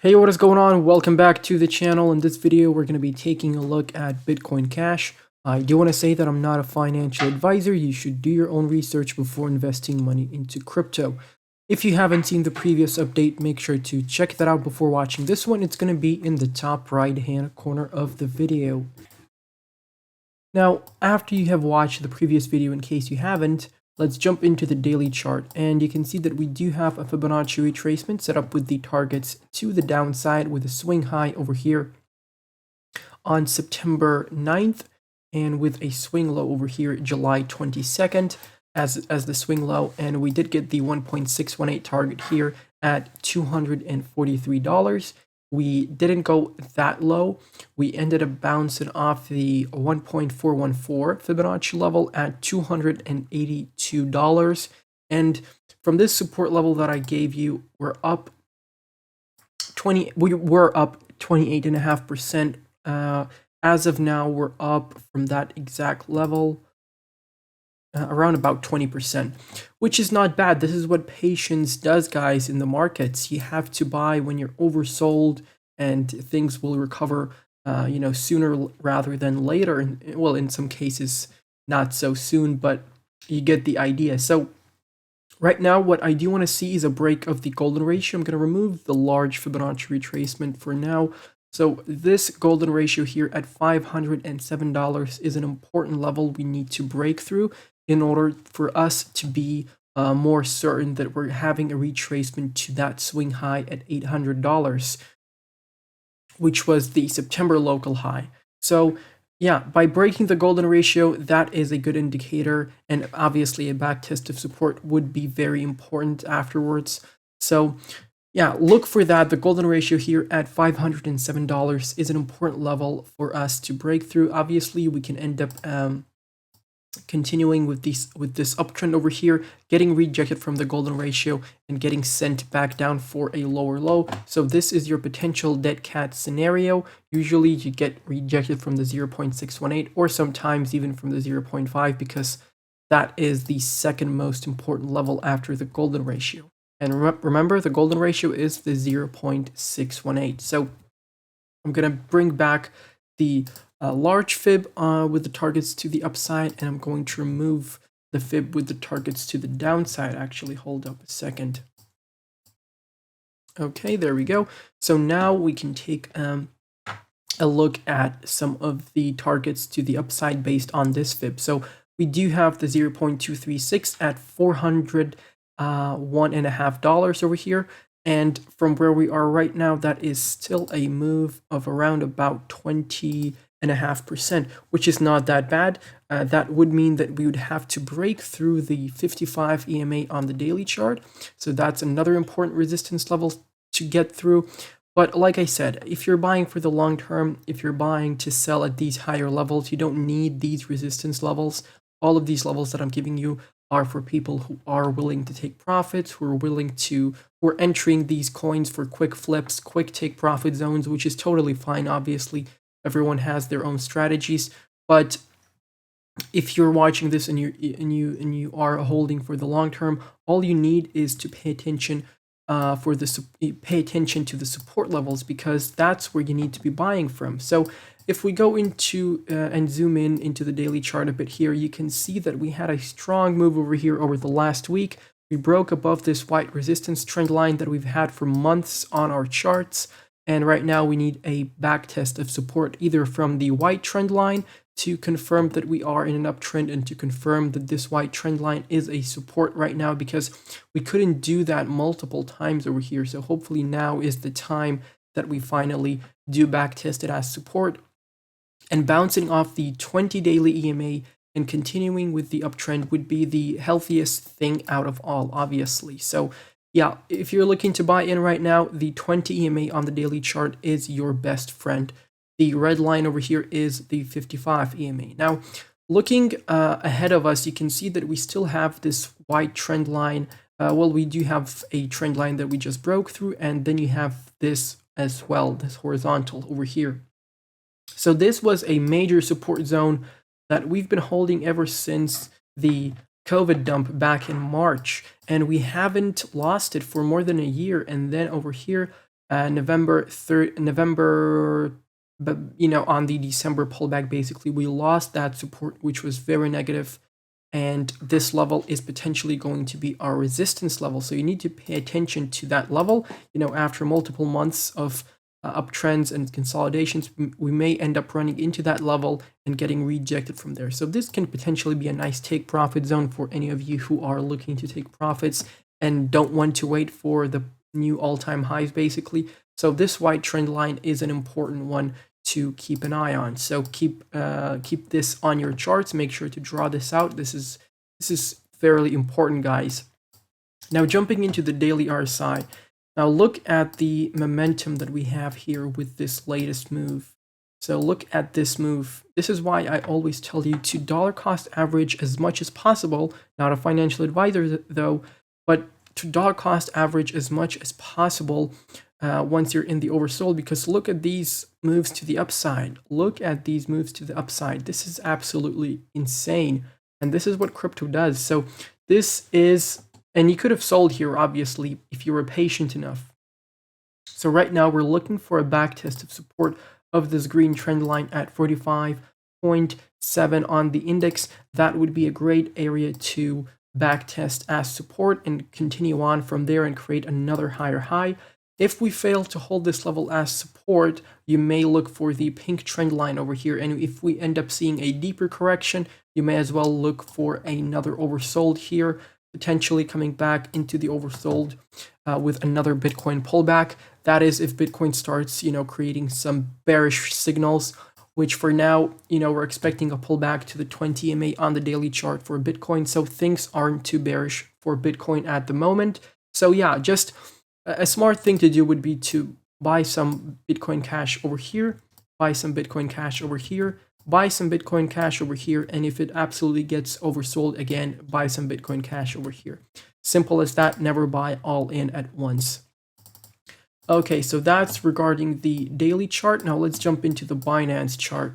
Hey, what is going on? Welcome back to the channel. In this video, we're going to be taking a look at Bitcoin Cash. I do want to say that I'm not a financial advisor. You should do your own research before investing money into crypto. If you haven't seen the previous update, make sure to check that out before watching this one. It's going to be in the top right-hand corner of the video. Now, after you have watched the previous video, in case you haven't, let's jump into the daily chart, and you can see that we do have a Fibonacci retracement set up with the targets to the downside with a swing high over here on September 9th and with a swing low over here July 22nd as the swing low, and we did get the 1.618 target here at $243. We didn't go that low. We ended up bouncing off the 1.414 Fibonacci level at $282. And from this support level that I gave you, we're up 28.5%. As of now, we're up from that exact level around about 20%, which is not bad. This is what patience does, guys, in the markets. You have to buy when you're oversold, and things will recover, sooner rather than later. And well, in some cases, not so soon, but you get the idea. So right now, what I do want to see is a break of the golden ratio. I'm going to remove the large Fibonacci retracement for now. So this golden ratio here at $507 is an important level we need to break through in order for us to be more certain that we're having a retracement to that swing high at $800, which was the September local high. So yeah, by breaking the golden ratio, that is a good indicator, and obviously a back test of support would be very important afterwards. So yeah, look for that. The golden ratio here at $507 is an important level for us to break through. Obviously, we can end up continuing with this uptrend over here, getting rejected from the golden ratio and getting sent back down for a lower low. So this is your potential dead cat scenario. Usually you get rejected from the 0.618 or sometimes even from the 0.5, because that is the second most important level after the golden ratio. And remember, the golden ratio is the 0.618. So I'm going to bring back the large fib with the targets to the upside, and I'm going to remove the fib with the targets to the downside. Actually, hold up a second. Okay, there we go. So now we can take a look at some of the targets to the upside based on this fib. So we do have the 0.236 at $401.50 over here. And from where we are right now, that is still a move of around about 20.5%, which is not that bad. That would mean that we would have to break through the 55 EMA on the daily chart. So that's another important resistance level to get through. But like I said, if you're buying for the long term, if you're buying to sell at these higher levels, you don't need these resistance levels. All of these levels that I'm giving you are for people who are willing to take profits, who are entering these coins for quick flips, quick take profit zones, which is totally fine. Obviously, everyone has their own strategies, but if you're watching this and you are holding for the long term, all you need is to pay attention to the support levels, because that's where you need to be buying from. So if we go into and zoom in into the daily chart a bit here, you can see that we had a strong move over here over the last week. We broke above this white resistance trend line that we've had for months on our charts. And right now we need a back test of support, either from the white trend line to confirm that we are in an uptrend, and to confirm that this white trend line is a support right now, because we couldn't do that multiple times over here. So hopefully now is the time that we finally do back test it as support. And bouncing off the 20 daily EMA and continuing with the uptrend would be the healthiest thing out of all, obviously. So yeah, if you're looking to buy in right now, the 20 EMA on the daily chart is your best friend. The red line over here is the 55 EMA. Now, looking ahead of us, you can see that we still have this white trend line. Well, we do have a trend line that we just broke through, and then you have this as well, this horizontal over here. So this was a major support zone that we've been holding ever since the COVID dump back in March, and we haven't lost it for more than a year. And then over here, November 3rd, November, but on the December pullback, basically we lost that support, which was very negative, and this level is potentially going to be our resistance level. So you need to pay attention to that level. After multiple months of uptrends and consolidations, we may end up running into that level and getting rejected from there. So this can potentially be a nice take profit zone for any of you who are looking to take profits and don't want to wait for the new all-time highs, basically. So this white trend line is an important one to keep an eye on. So keep this on your charts. Make sure to draw this out. This is fairly important, guys. Now jumping into the daily RSI. Now look at the momentum that we have here with this latest move. So look at this move. This is why I always tell you to dollar cost average as much as possible. Not a financial advisor though, but to dollar cost average as much as possible once you're in the oversold, because look at these moves to the upside. Look at these moves to the upside. This is absolutely insane. And this is what crypto does. So this is, and you could have sold here, obviously, if you were patient enough. So right now we're looking for a back test of support of this green trend line at 45.7 on the index. That would be a great area to back test as support and continue on from there and create another higher high. If we fail to hold this level as support, you may look for the pink trend line over here. And if we end up seeing a deeper correction, you may as well look for another oversold here, potentially coming back into the oversold with another Bitcoin pullback. That is if Bitcoin starts, creating some bearish signals, which for now, we're expecting a pullback to the 20 EMA on the daily chart for Bitcoin. So things aren't too bearish for Bitcoin at the moment. So yeah, just a smart thing to do would be to buy some Bitcoin Cash over here, buy some Bitcoin Cash over here, buy some Bitcoin Cash over here, and if it absolutely gets oversold again, buy some Bitcoin Cash over here. Simple as that, never buy all in at once. Okay, so that's regarding the daily chart. Now let's jump into the Binance chart.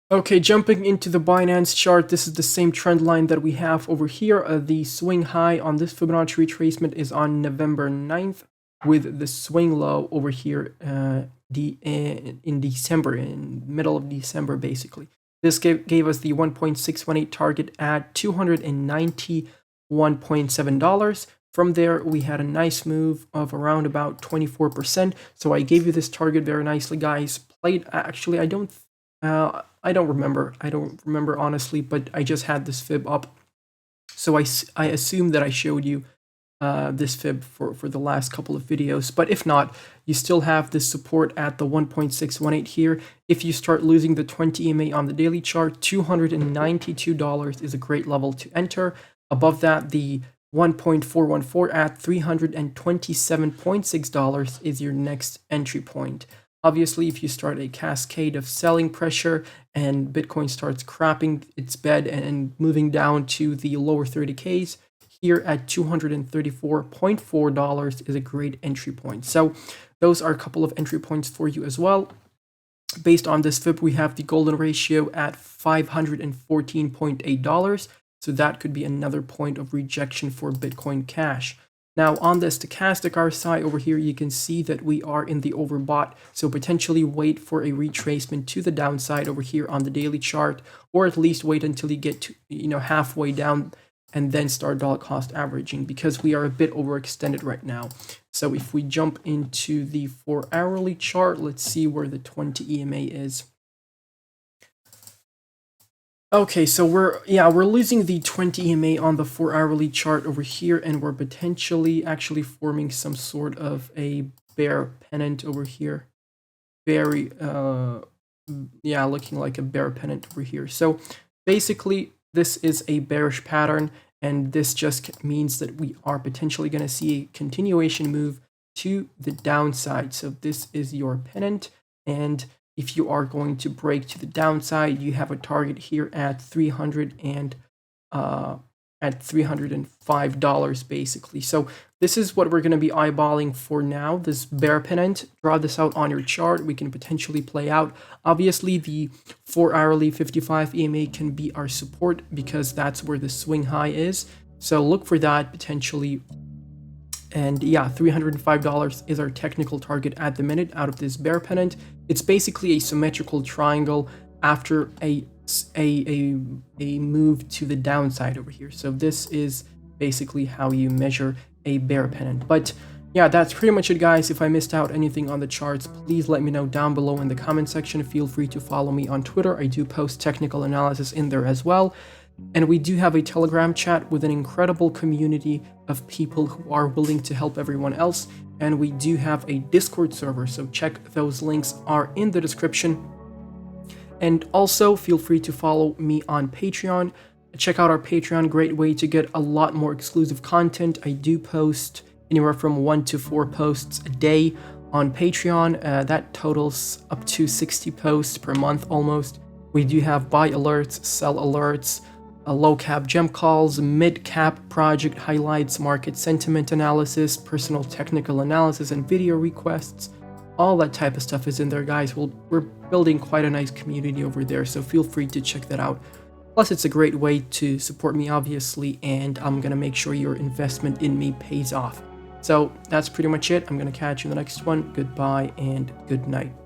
Okay, jumping into the Binance chart, this is the same trend line that we have over here. The swing high on this Fibonacci retracement is on November 9th, with the swing low over here in December, in middle of December, basically. This gave us the 1.618 target at $291.7. From there, we had a nice move of around about 24%. So I gave you this target very nicely, guys. Actually, I don't remember. I don't remember honestly, but I just had this fib up. So I assume that I showed you this fib for the last couple of videos. But if not, you still have this support at the 1.618 here. If you start losing the 20 EMA on the daily chart, $292 is a great level to enter. Above that, the 1.414 at $327.6 is your next entry point. Obviously, if you start a cascade of selling pressure and Bitcoin starts crapping its bed and moving down to the lower 30Ks, here at $234.4 is a great entry point. So those are a couple of entry points for you as well. Based on this fib, we have the golden ratio at $514.8. So that could be another point of rejection for Bitcoin Cash. Now on the Stochastic RSI over here, you can see that we are in the overbought. So potentially wait for a retracement to the downside over here on the daily chart, or at least wait until you get to, halfway down and then start dollar cost averaging, because we are a bit overextended right now. So if we jump into the 4-hourly chart, let's see where the 20 EMA is. Okay, so we're losing the 20 EMA on the 4-hourly chart over here, and we're potentially actually forming some sort of a bear pennant over here. Very looking like a bear pennant over here. So basically this is a bearish pattern, and this just means that we are potentially going to see a continuation move to the downside. So this is your pennant, and if you are going to break to the downside, you have a target here at $305 basically. So this is what we're going to be eyeballing for now, this bear pennant. Draw this out on your chart. We can potentially play out. Obviously, the 4-hourly 55 EMA can be our support because that's where the swing high is. So look for that potentially And yeah, $305 is our technical target at the minute out of this bear pennant. It's basically a symmetrical triangle after a move to the downside over here. So this is basically how you measure a bear pennant. But yeah, that's pretty much it, guys. If I missed out anything on the charts, please let me know down below in the comment section. Feel free to follow me on Twitter. I do post technical analysis in there as well. And we do have a Telegram chat with an incredible community of people who are willing to help everyone else. And we do have a Discord server, so check those links are in the description. And also feel free to follow me on Patreon. Check out our Patreon, great way to get a lot more exclusive content. I do post anywhere from 1 to 4 posts a day on Patreon. That totals up to 60 posts per month almost. We do have buy alerts, sell alerts, low cap gem calls, mid cap project highlights, market sentiment analysis, personal technical analysis, and video requests. All that type of stuff is in there, guys. We're building quite a nice community over there, so feel free to check that out. Plus, it's a great way to support me, obviously, and I'm gonna make sure your investment in me pays off. So that's pretty much it. I'm gonna catch you in the next one. Goodbye and good night.